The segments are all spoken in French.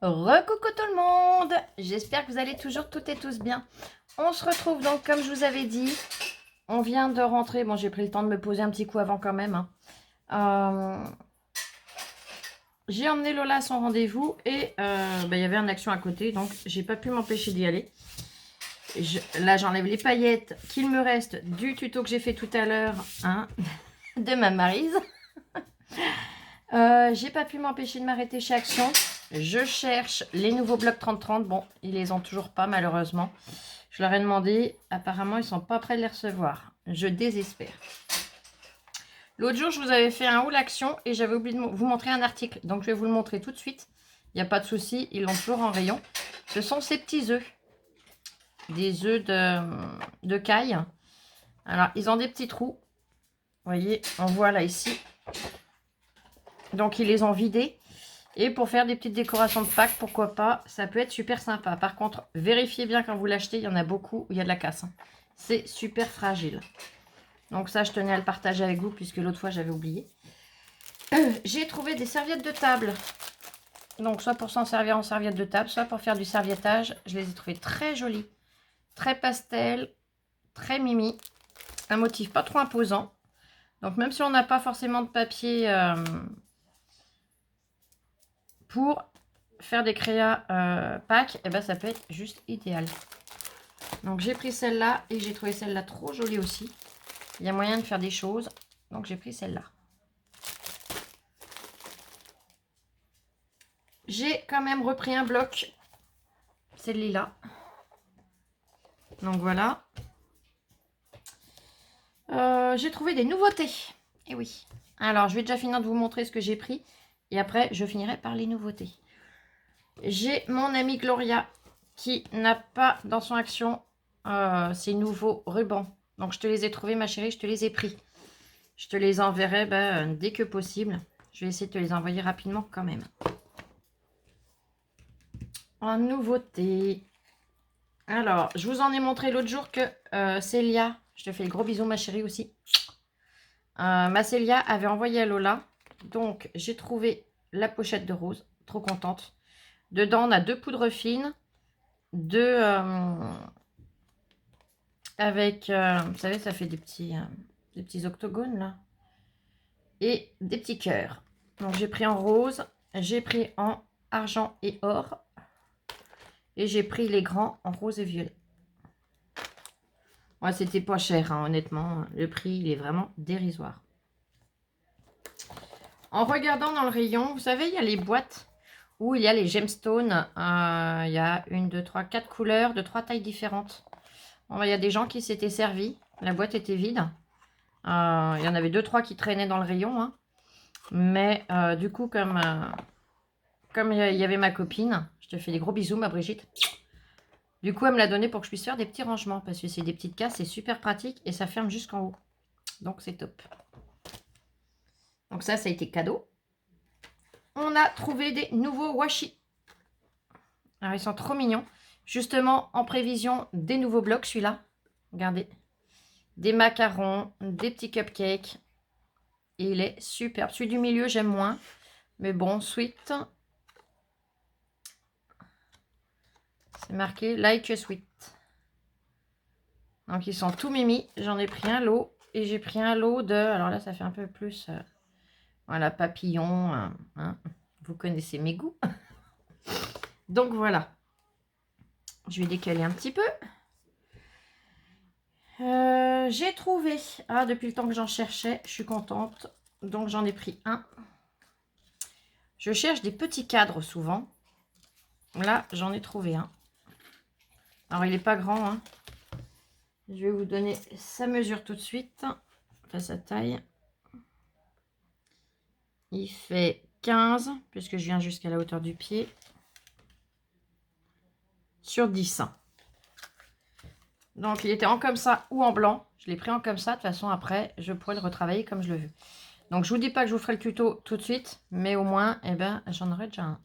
Recoucou tout le monde, j'espère que vous allez toujours toutes et tous bien. On se retrouve donc comme je vous avais dit, on vient de rentrer, bon j'ai pris le temps de me poser un petit coup avant quand même. J'ai emmené Lola à son rendez-vous et il y avait une action à côté donc j'ai pas pu m'empêcher d'y aller. Là j'enlève les paillettes qu'il me reste du tuto que j'ai fait tout à l'heure de ma Maryse. J'ai pas pu m'empêcher de m'arrêter chez Action. Je cherche les nouveaux blocs 30-30. Bon, ils les ont toujours pas malheureusement. Je leur ai demandé. Apparemment, ils sont pas prêts de les recevoir. Je désespère. L'autre jour, je vous avais fait un haul Action et j'avais oublié de vous montrer un article. Donc, je vais vous le montrer tout de suite. Il n'y a pas de souci. Ils l'ont toujours en rayon. Ce sont ces petits œufs. Des œufs de caille. Alors, ils ont des petits trous. Vous voyez, on voit là ici. Donc, ils les ont vidés. Et pour faire des petites décorations de Pâques, pourquoi pas, ça peut être super sympa. Par contre, vérifiez bien quand vous l'achetez, il y en a beaucoup où il y a de la casse. C'est super fragile. Donc ça, je tenais à le partager avec vous puisque l'autre fois, j'avais oublié. J'ai trouvé des serviettes de table. Donc soit pour s'en servir en serviette de table, soit pour faire du serviettage. Je les ai trouvées très jolies. Très pastel, très mimi. Un motif pas trop imposant. Donc même si on n'a pas forcément de papier... pour faire des créas Pâques, et ben ça peut être juste idéal. Donc j'ai pris celle-là et j'ai trouvé celle-là trop jolie aussi. Il y a moyen de faire des choses, donc j'ai pris celle-là. J'ai quand même repris un bloc, c'est le lilas. Donc voilà. J'ai trouvé des nouveautés. Et oui. Alors je vais déjà finir de vous montrer ce que j'ai pris. Et après je finirai par les nouveautés. J'ai mon amie Gloria qui n'a pas dans son Action ces nouveaux rubans. Donc je te les ai trouvés ma chérie, je te les ai pris. Je te les enverrai dès que possible. Je vais essayer de te les envoyer rapidement quand même. En nouveauté. Alors, je vous en ai montré l'autre jour que Célia, je te fais le gros bisou ma chérie aussi. Ma Célia avait envoyé à Lola. Donc j'ai trouvé la pochette de rose. Trop contente. Dedans on a 2 poudres fines. 2 avec, vous savez, ça fait des petits octogones là. Et des petits cœurs. Donc j'ai pris en rose, j'ai pris en argent et or. Et j'ai pris les grands en rose et violet. Ouais, c'était pas cher, hein, honnêtement. Le prix, il est vraiment dérisoire. En regardant dans le rayon, vous savez, il y a les boîtes où il y a les gemstones. Il y a 1, 2, 3, 4 couleurs de 3 tailles différentes. Bon, il y a des gens qui s'étaient servis. La boîte était vide. Il y en avait 2, 3 qui traînaient dans le rayon. Hein. Mais du coup, comme il y avait ma copine, je te fais des gros bisous, ma Brigitte. Du coup, elle me l'a donné pour que je puisse faire des petits rangements. Parce que c'est des petites cases, c'est super pratique. Et ça ferme jusqu'en haut. Donc, c'est top. Donc ça a été cadeau. On a trouvé des nouveaux washi. Alors, ils sont trop mignons. Justement, en prévision des nouveaux blocs, celui-là. Regardez. Des macarons, des petits cupcakes. Et il est superbe. Celui du milieu, j'aime moins. Mais bon, sweet. C'est marqué like a sweet. Donc, ils sont tout mimi. J'en ai pris un lot. Et j'ai pris un lot de... Alors là, ça fait un peu plus... voilà, papillon. Hein. Vous connaissez mes goûts. Donc, voilà. Je vais décaler un petit peu. J'ai trouvé... Ah, depuis le temps que j'en cherchais, je suis contente. Donc, j'en ai pris un. Je cherche des petits cadres souvent. Là, j'en ai trouvé un. Alors, il n'est pas grand. Hein. Je vais vous donner sa mesure tout de suite. Enfin, sa taille. Il fait 15, puisque je viens jusqu'à la hauteur du pied. Sur 10. Donc, il était en comme ça ou en blanc. Je l'ai pris en comme ça. De toute façon, après, je pourrais le retravailler comme je le veux. Donc, je vous dis pas que je vous ferai le tuto tout de suite. Mais au moins, eh ben, j'en aurai déjà un.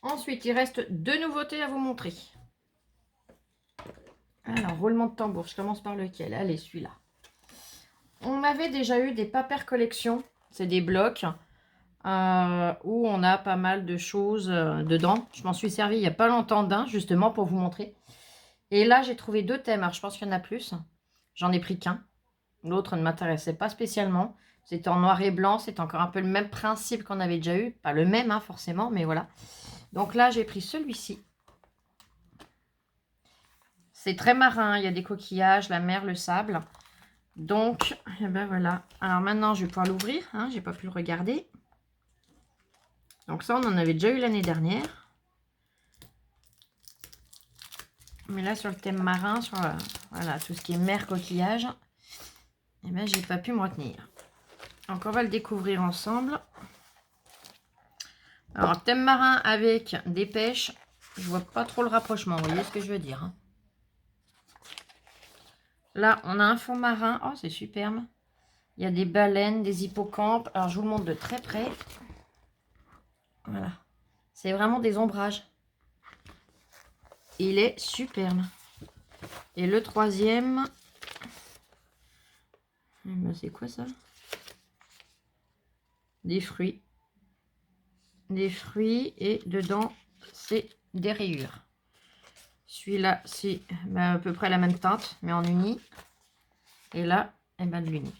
Ensuite, il reste 2 nouveautés à vous montrer. Alors, roulement de tambour. Je commence par lequel? Allez, celui-là. On avait déjà eu des Paper Collection. C'est des blocs où on a pas mal de choses dedans. Je m'en suis servi il n'y a pas longtemps d'un, justement, pour vous montrer. Et là, j'ai trouvé 2 thèmes. Alors, je pense qu'il y en a plus. J'en ai pris qu'un. L'autre ne m'intéressait pas spécialement. C'était en noir et blanc. C'est encore un peu le même principe qu'on avait déjà eu. Pas le même, hein, forcément, mais voilà. Donc là, j'ai pris celui-ci. C'est très marin. Il y a des coquillages, la mer, le sable. Donc, eh ben voilà. Alors maintenant, je vais pouvoir l'ouvrir. Hein, j'ai pas pu le regarder. Donc ça, on en avait déjà eu l'année dernière. Mais là, sur le thème marin, sur voilà, tout ce qui est mer, coquillage, eh ben, j'ai pas pu me retenir. Donc, on va le découvrir ensemble. Alors, thème marin avec des pêches. Je vois pas trop le rapprochement, vous voyez ce que je veux dire. Hein. Là, on a un fond marin. Oh, c'est superbe. Il y a des baleines, des hippocampes. Alors, je vous le montre de très près. Voilà. C'est vraiment des ombrages. Il est superbe. Et le troisième... c'est quoi ça? Des fruits. Des fruits et dedans, c'est des rayures. Celui-là, c'est à peu près la même teinte, mais en uni. Et là, de l'uni.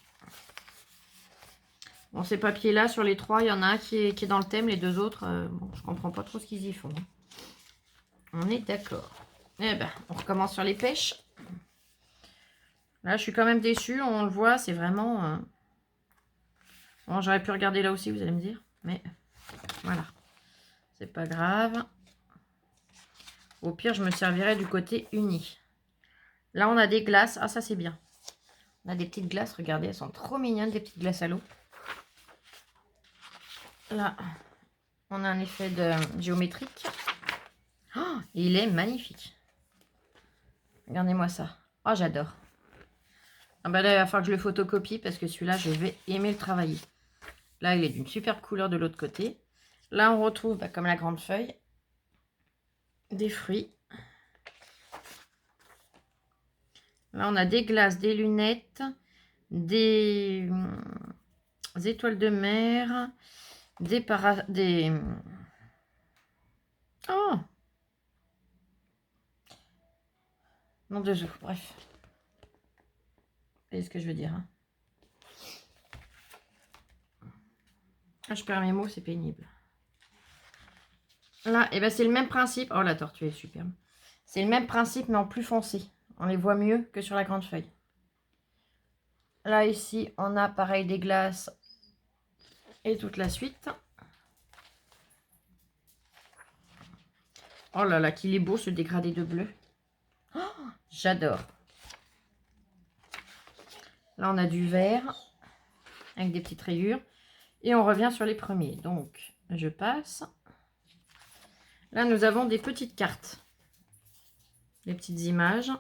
Bon, ces papiers-là, sur les 3, il y en a un qui est dans le thème. Les 2 autres, bon, je comprends pas trop ce qu'ils y font. On est d'accord. Eh ben, on recommence sur les pêches. Là, je suis quand même déçue. On le voit, c'est vraiment... Bon, j'aurais pu regarder là aussi, vous allez me dire. Mais voilà. C'est pas grave. Au pire, je me servirai du côté uni. Là, on a des glaces. Ah, ça, c'est bien. On a des petites glaces. Regardez, elles sont trop mignonnes, des petites glaces à l'eau. Là, on a un effet de géométrique. Oh, il est magnifique. Regardez-moi ça. Oh, j'adore. Ah bah là, il va falloir que je le photocopie parce que celui-là, je vais aimer le travailler. Là, il est d'une superbe couleur de l'autre côté. Là, on retrouve, comme la grande feuille, des fruits. Là, on a des glaces, des lunettes, des étoiles de mer, des... Oh! Non, de œufs, bref. Vous voyez ce que je veux dire. Hein. Ah, je perds mes mots, c'est pénible. Là, et ben c'est le même principe. Oh, la tortue est superbe. C'est le même principe, mais en plus foncé. On les voit mieux que sur la grande feuille. Là, ici, on a pareil des glaces et toute la suite. Oh là là, qu'il est beau ce dégradé de bleu. Oh, j'adore. Là, on a du vert avec des petites rayures. Et on revient sur les premiers. Donc, je passe. Là, nous avons des petites cartes. Des petites images.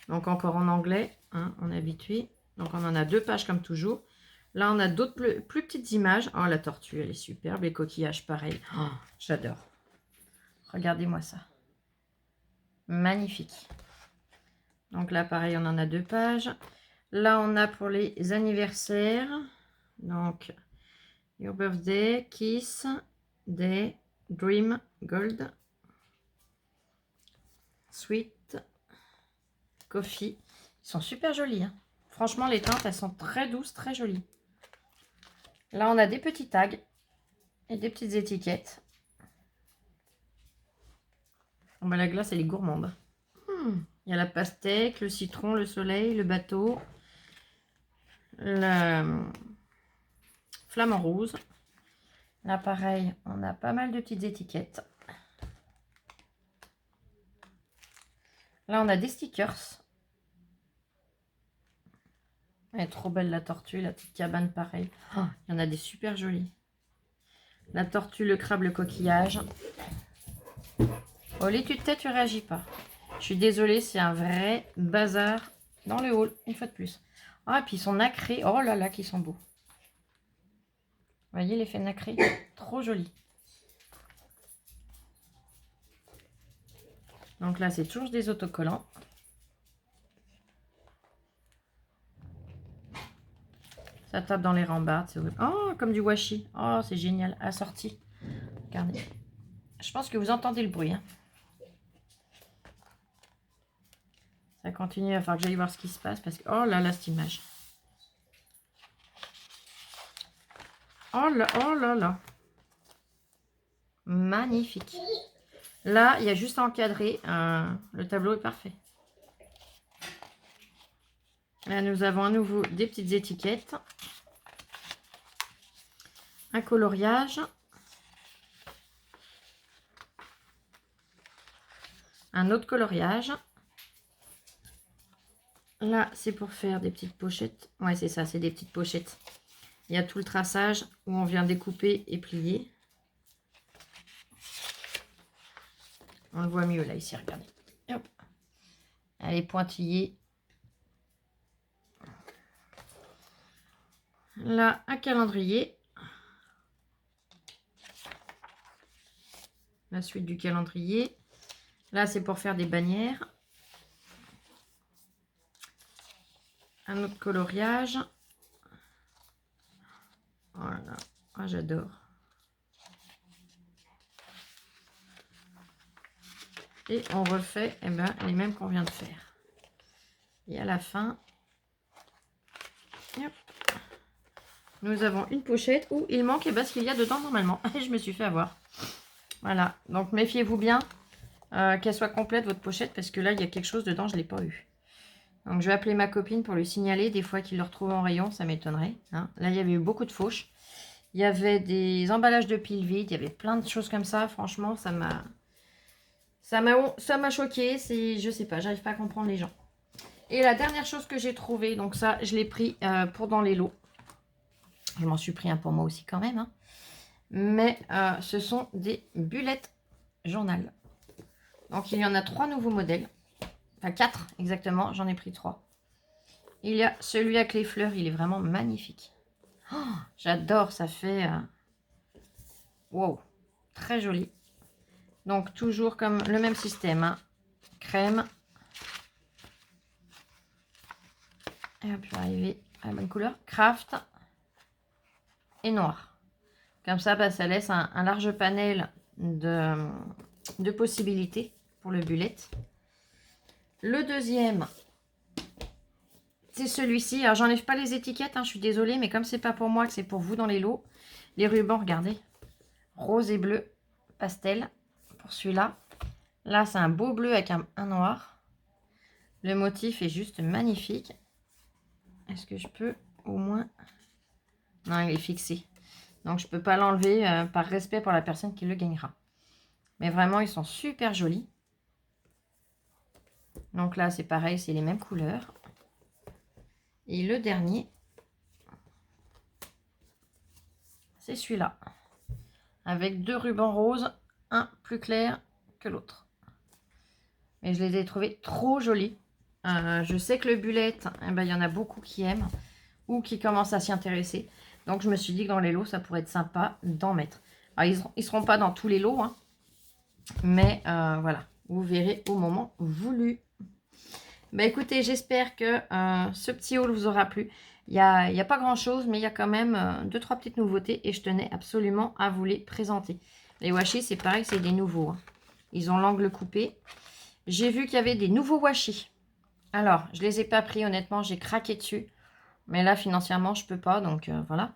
Donc, encore en anglais. Hein, on est habitué. Donc, on en a 2 pages comme toujours. Là, on a d'autres plus petites images. Oh, la tortue, elle est superbe. Les coquillages, pareil. Oh, j'adore. Regardez-moi ça. Magnifique. Donc là, pareil, on en a 2 pages. Là, on a pour les anniversaires. Donc, Your Birthday, Kiss, Day, Dream, Gold, Sweet, Coffee. Ils sont super jolis. Hein. Franchement, les teintes, elles sont très douces, très jolies. Là, on a des petits tags et des petites étiquettes. Oh, bah, la glace, elle est gourmande. Il y a la pastèque, le citron, le soleil, le bateau, le flamant rose. Là, pareil, on a pas mal de petites étiquettes. Là, on a des stickers. Elle est trop belle, la tortue, la petite cabane, pareil. Oh, il y en a des super jolies. La tortue, le crabe, le coquillage. Oh, l'étude de tête, tu réagis pas. Je suis désolée, c'est un vrai bazar dans le haul, une fois de plus. Ah, et puis ils sont nacrés. Oh là là, qu'ils sont beaux. Vous voyez l'effet nacré? Trop joli. Donc là, c'est toujours des autocollants. Ça tape dans les rambardes, c'est horrible. Oh, comme du washi. Oh, c'est génial. Assorti. Regardez. Je pense que vous entendez le bruit. Hein. Ça continue, il va falloir que j'aille voir ce qui se passe. Parce que, oh là là, cette image. Oh là là. Magnifique. Là, il y a juste à encadrer. Le tableau est parfait. Là, nous avons à nouveau des petites étiquettes. Un coloriage. Un autre coloriage. Là, c'est pour faire des petites pochettes. Ouais, c'est ça, c'est des petites pochettes. Il y a tout le traçage où on vient découper et plier. On le voit mieux là, ici, regardez. Hop. Elle est pointillée. Là, un calendrier. La suite du calendrier. Là, c'est pour faire des bannières. Un autre coloriage. Voilà. Oh, j'adore. Et on refait les mêmes qu'on vient de faire. Et à la fin, hop, nous avons une pochette où il manque ce qu'il y a dedans normalement. Je me suis fait avoir. Voilà. Donc, méfiez-vous bien qu'elle soit complète, votre pochette, parce que là, il y a quelque chose dedans, je ne l'ai pas eu. Donc, je vais appeler ma copine pour lui signaler. Des fois qu'il le retrouve en rayon, ça m'étonnerait. Hein. Là, il y avait eu beaucoup de fauches. Il y avait des emballages de piles vides. Il y avait plein de choses comme ça. Franchement, ça m'a choqué. Je sais pas, j'arrive pas à comprendre les gens. Et la dernière chose que j'ai trouvée, donc ça, je l'ai pris pour dans les lots. Je m'en suis pris un pour moi aussi quand même. Hein. Mais ce sont des bullettes journal. Donc, il y en a 3 nouveaux modèles. Enfin, 4 exactement. J'en ai pris 3. Il y a celui avec les fleurs. Il est vraiment magnifique. Oh, j'adore. Ça fait... wow. Très joli. Donc, toujours comme le même système. Hein. Crème. Et hop, je vais arriver à la bonne couleur. Craft. Et noir. Comme ça, ça laisse un large panel de possibilités pour le bullet. Le deuxième, c'est celui-ci. Alors, j'enlève pas les étiquettes, hein, je suis désolée, mais comme c'est pas pour moi, que c'est pour vous dans les lots. Les rubans, regardez. Rose et bleu, pastel, pour celui-là. Là, c'est un beau bleu avec un noir. Le motif est juste magnifique. Est-ce que je peux au moins... Non, il est fixé. Donc, je peux pas l'enlever par respect pour la personne qui le gagnera. Mais vraiment, ils sont super jolis. Donc là, c'est pareil, c'est les mêmes couleurs. Et le dernier, c'est celui-là. Avec 2 rubans roses, un plus clair que l'autre. Mais je les ai trouvés trop jolis. Je sais que le bullet, il y en a beaucoup qui aiment ou qui commencent à s'y intéresser. Donc, je me suis dit que dans les lots, ça pourrait être sympa d'en mettre. Alors, ils ne seront pas dans tous les lots, hein, mais voilà, vous verrez au moment voulu. Écoutez, j'espère que ce petit haul vous aura plu. Il n'y a pas grand-chose, mais il y a quand même 2-3 petites nouveautés et je tenais absolument à vous les présenter. Les washi, c'est pareil, c'est des nouveaux. Hein. Ils ont l'angle coupé. J'ai vu qu'il y avait des nouveaux washi. Alors, je ne les ai pas pris, honnêtement, j'ai craqué dessus. Mais là, financièrement, je ne peux pas, donc voilà.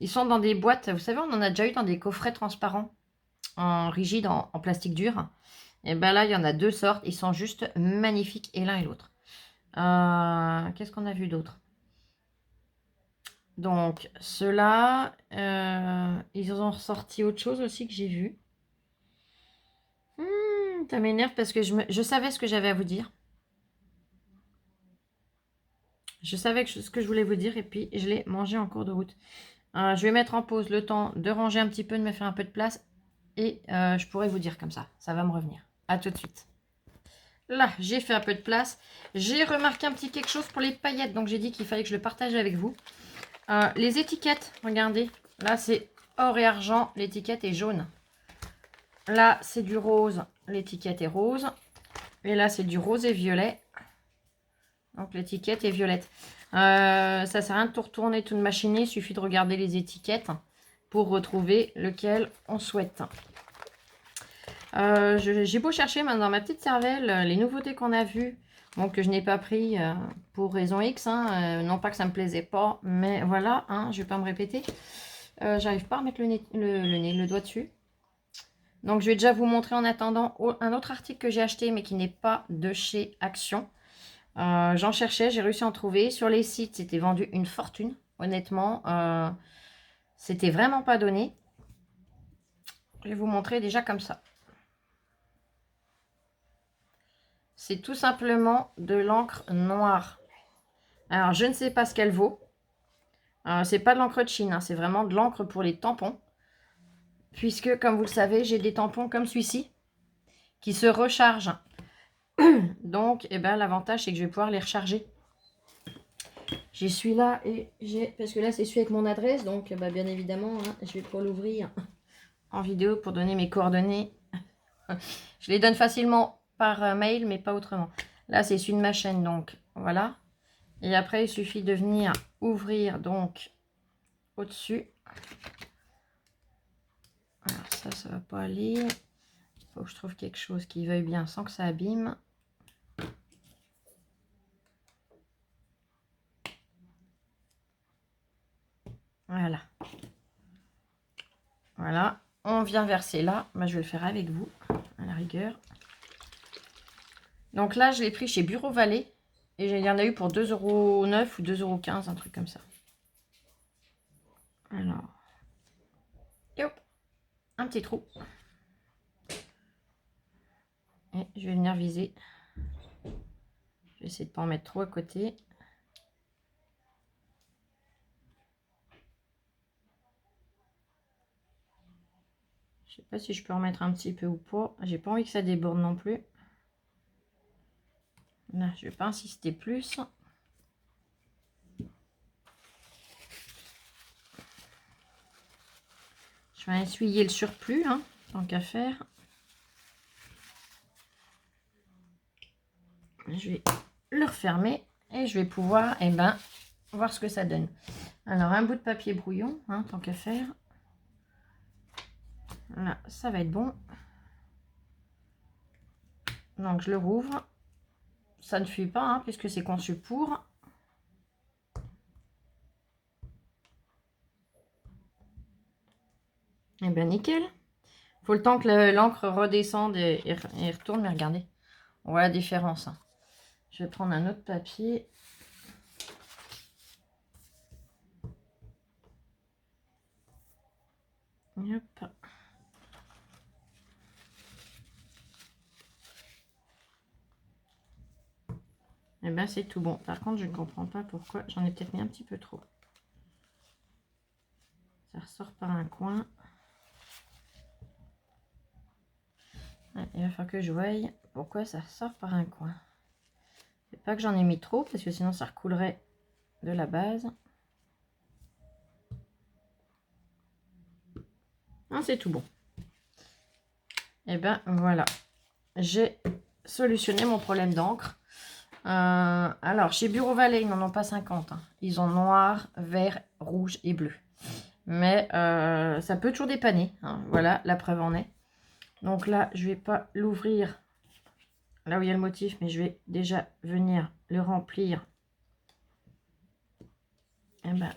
Ils sont dans des boîtes, vous savez, on en a déjà eu dans des coffrets transparents, en rigide, en plastique dur. Et là, il y en a 2 sortes. Ils sont juste magnifiques, et l'un et l'autre. Qu'est-ce qu'on a vu d'autre? Donc, ceux-là, ils ont ressorti autre chose aussi que j'ai vu. Ça m'énerve parce que je savais ce que j'avais à vous dire. Je savais ce que je voulais vous dire et puis je l'ai mangé en cours de route. Je vais mettre en pause le temps de ranger un petit peu, de me faire un peu de place. Et je pourrais vous dire comme ça. Ça va me revenir. À tout de suite. Là, j'ai fait un peu de place. J'ai remarqué un petit quelque chose pour les paillettes. Donc, j'ai dit qu'il fallait que je le partage avec vous. Les étiquettes, regardez. Là, c'est or et argent. L'étiquette est jaune. Là, c'est du rose. L'étiquette est rose. Et là, c'est du rose et violet. Donc, l'étiquette est violette. Ça sert à rien de tout retourner, tout de machiner. Il suffit de regarder les étiquettes pour retrouver lequel on souhaite. J'ai beau chercher dans ma petite cervelle les nouveautés qu'on a vues, bon, que je n'ai pas pris pour raison X, hein, non pas que ça me plaisait pas, mais voilà, hein, je vais pas me répéter. J'arrive pas à mettre le doigt dessus. Donc je vais déjà vous montrer en attendant un autre article que j'ai acheté mais qui n'est pas de chez Action. J'en cherchais, j'ai réussi à en trouver. Sur les sites, c'était vendu une fortune, honnêtement. C'était vraiment pas donné. Je vais vous montrer déjà comme ça. C'est tout simplement de l'encre noire. Alors, je ne sais pas ce qu'elle vaut. C'est pas de l'encre de Chine, hein, c'est vraiment de l'encre pour les tampons. Puisque, comme vous le savez, j'ai des tampons comme celui-ci qui se rechargent. Donc, eh ben, l'avantage, c'est que je vais pouvoir les recharger. J'ai celui-là et j'ai... Parce que là, c'est celui avec mon adresse. Donc, bah, bien évidemment, hein, je vais pouvoir l'ouvrir en vidéo pour donner mes coordonnées. Je les donne facilement par mail, mais pas autrement. Là, c'est celui de ma chaîne, donc voilà. Et après, il suffit de venir ouvrir donc au-dessus. Alors ça va pas aller. Il faut que je trouve quelque chose qui veuille bien sans que ça abîme. Voilà. Voilà. On vient verser là. Bah, je vais le faire avec vous, à la rigueur. Donc là, je l'ai pris chez Bureau Vallée. Et il y en a eu pour 2,09 € ou 2,15 €, un truc comme ça. Alors. Et hop. Un petit trou. Et je vais venir viser. Je vais essayer de ne pas en mettre trop à côté. Je sais pas si je peux en mettre un petit peu ou pas. J'ai pas envie que ça déborde non plus. Là, je vais pas insister plus. Je vais essuyer le surplus, hein, tant qu'à faire. Je vais le refermer et je vais pouvoir voir ce que ça donne. Alors, un bout de papier brouillon, hein, tant qu'à faire. Là, ça va être bon. Donc, je le rouvre. Ça ne fuit pas, hein, puisque c'est conçu pour. Et bien, nickel. Faut le temps que l'encre redescende et retourne, mais regardez. On voit la différence. Hein. Je vais prendre un autre papier. Hop. Et bien, c'est tout bon. Par contre, je ne comprends pas pourquoi. J'en ai peut-être mis un petit peu trop. Ça ressort par un coin. Ouais, il va falloir que je voie pourquoi ça ressort par un coin. C'est pas que j'en ai mis trop, parce que sinon ça recoulerait de la base. Non, c'est tout bon. Et ben voilà. J'ai solutionné mon problème d'encre. Alors, chez Bureau Vallée, ils n'en ont pas 50. Hein. Ils ont noir, vert, rouge et bleu. Mais ça peut toujours dépanner. Hein. Voilà, la preuve en est. Donc là, je vais pas l'ouvrir là où il y a le motif, mais je vais déjà venir le remplir. Et ben,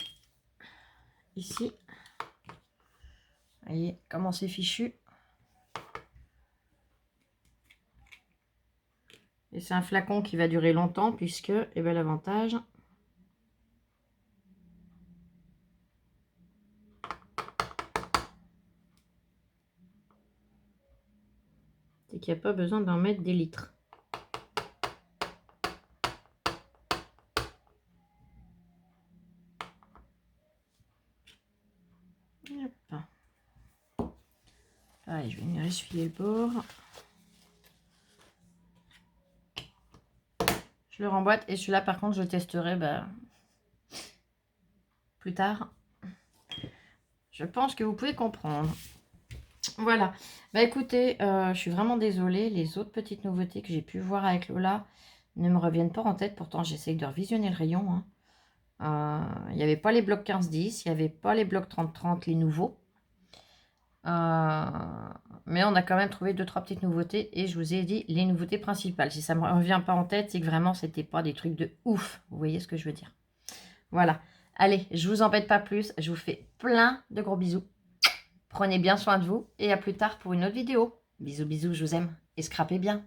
ici. Vous voyez comment c'est fichu. Et c'est un flacon qui va durer longtemps puisque, et bien l'avantage, c'est qu'il n'y a pas besoin d'en mettre des litres. Hop. Allez, je vais venir essuyer le bord. Je le remboîte et celui-là par contre je le testerai plus tard. Je pense que vous pouvez comprendre. Voilà. Bah écoutez, je suis vraiment désolée. Les autres petites nouveautés que j'ai pu voir avec Lola ne me reviennent pas en tête. Pourtant j'essaye de revisionner le rayon. Hein. Il n'y avait pas les blocs 15-10, il n'y avait pas les blocs 30-30, les nouveaux. Mais on a quand même trouvé 2-3 petites nouveautés. Et je vous ai dit les nouveautés principales. Si ça ne me revient pas en tête, c'est que vraiment, c'était pas des trucs de ouf. Vous voyez ce que je veux dire? Voilà. Allez, je vous embête pas plus. Je vous fais plein de gros bisous. Prenez bien soin de vous. Et à plus tard pour une autre vidéo. Bisous, bisous, je vous aime. Et scrapez bien.